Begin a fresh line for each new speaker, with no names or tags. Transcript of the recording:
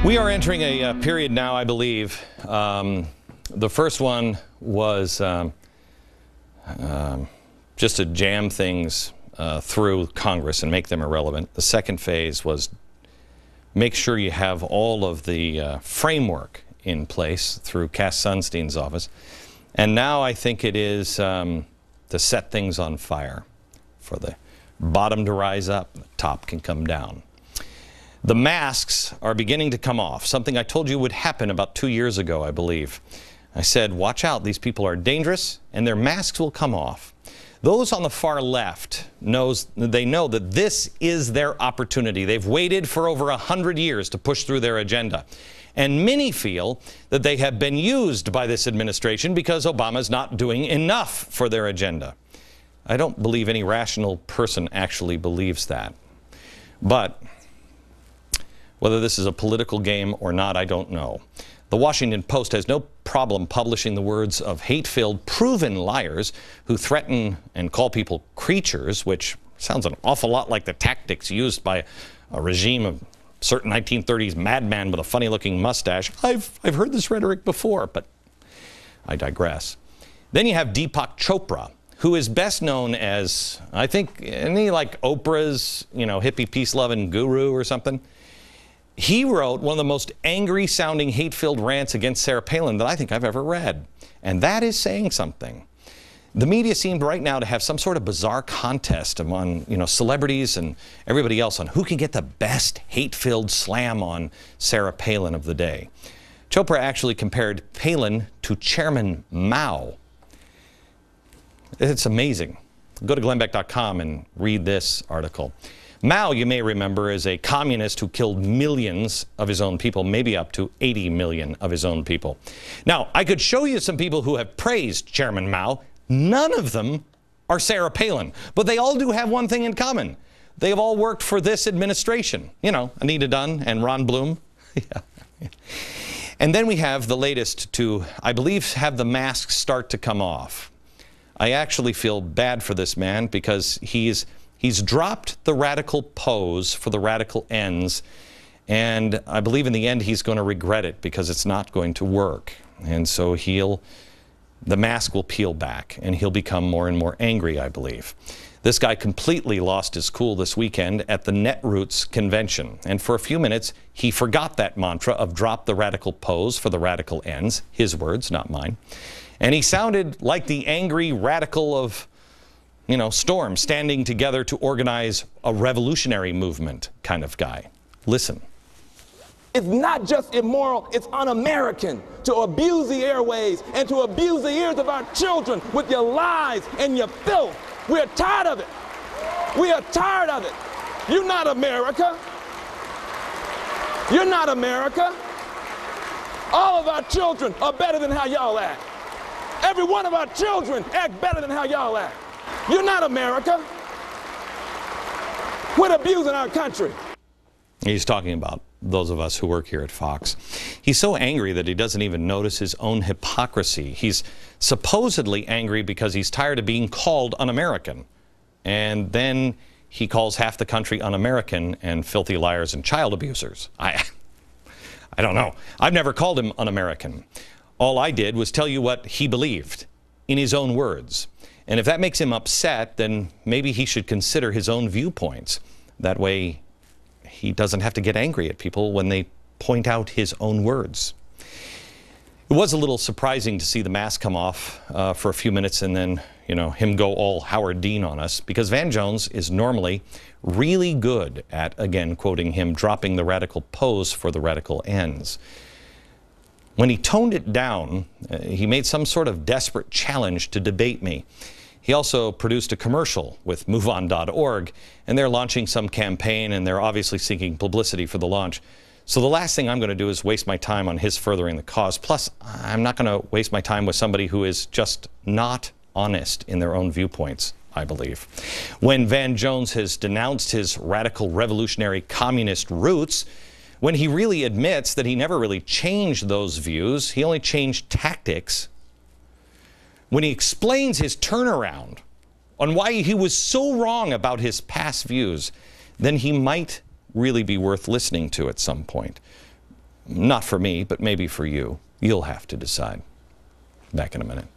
We are entering a period now, I believe. The first one was just to jam things through Congress and make them irrelevant. The second phase was make sure you have all of the framework in place through Cass Sunstein's office. And now I think it is to set things on fire, for the bottom to rise up, the top can come down. The masks are beginning to come off, something I told you would happen about 2 years ago, I believe. I said, watch out, these people are dangerous, and their masks will come off. Those on the far left know that this is their opportunity. They've waited for over 100 years to push through their agenda. And many feel that they have been used by this administration because Obama's not doing enough for their agenda. I don't believe any rational person actually believes that. But whether this is a political game or not, I don't know. The Washington Post has no problem publishing the words of hate-filled, proven liars who threaten and call people creatures, which sounds an awful lot like the tactics used by a regime of certain 1930s madman with a funny-looking mustache. I've heard this rhetoric before, but I digress. Then you have Deepak Chopra, who is best known as, I think, isn't he like Oprah's, hippie peace-loving guru or something? He wrote one of the most angry-sounding, hate-filled rants against Sarah Palin that I think I've ever read. And that is saying something. The media seemed right now to have some sort of bizarre contest among, celebrities and everybody else on who can get the best hate-filled slam on Sarah Palin of the day. Chopra actually compared Palin to Chairman Mao. It's amazing. Go to glennbeck.com and read this article. Mao, you may remember, is a communist who killed millions of his own people, maybe up to 80 million of his own people. Now, I could show you some people who have praised Chairman Mao. None of them are Sarah Palin, but they all do have one thing in common. They have all worked for this administration. Anita Dunn and Ron Bloom. Yeah. And then we have the latest to, I believe, have the masks start to come off. I actually feel bad for this man because he's dropped the radical pose for the radical ends, and I believe in the end he's going to regret it because it's not going to work. And so the mask will peel back and he'll become more and more angry, I believe. This guy completely lost his cool this weekend at the Netroots convention, and for a few minutes he forgot that mantra of drop the radical pose for the radical ends, his words, not mine. And he sounded like the angry radical of Storm standing together to organize a revolutionary movement kind of guy. Listen.
It's not just immoral, it's un-American to abuse the airways and to abuse the ears of our children with your lies and your filth. We're tired of it. We are tired of it. You're not America. You're not America. All of our children are better than how y'all act. Every one of our children act better than how y'all act. You're not America. Quit abusing our country.
He's talking about those of us who work here at Fox. He's so angry that he doesn't even notice his own hypocrisy. He's supposedly angry because he's tired of being called un-American. And then he calls half the country un-American and filthy liars and child abusers. I don't know. I've never called him un-American. All I did was tell you what he believed in his own words. And if that makes him upset, then maybe he should consider his own viewpoints. That way he doesn't have to get angry at people when they point out his own words. It was a little surprising to see the mask come off for a few minutes and then, him go all Howard Dean on us, because Van Jones is normally really good at, again, quoting him, dropping the radical pose for the radical ends. When he toned it down, he made some sort of desperate challenge to debate me. He also produced a commercial with MoveOn.org, and they're launching some campaign, and they're obviously seeking publicity for the launch. So the last thing I'm going to do is waste my time on his furthering the cause. Plus, I'm not going to waste my time with somebody who is just not honest in their own viewpoints, I believe. When Van Jones has denounced his radical revolutionary communist roots, when he really admits that he never really changed those views, he only changed tactics. When he explains his turnaround on why he was so wrong about his past views, then he might really be worth listening to at some point. Not for me, but maybe for you. You'll have to decide. Back in a minute.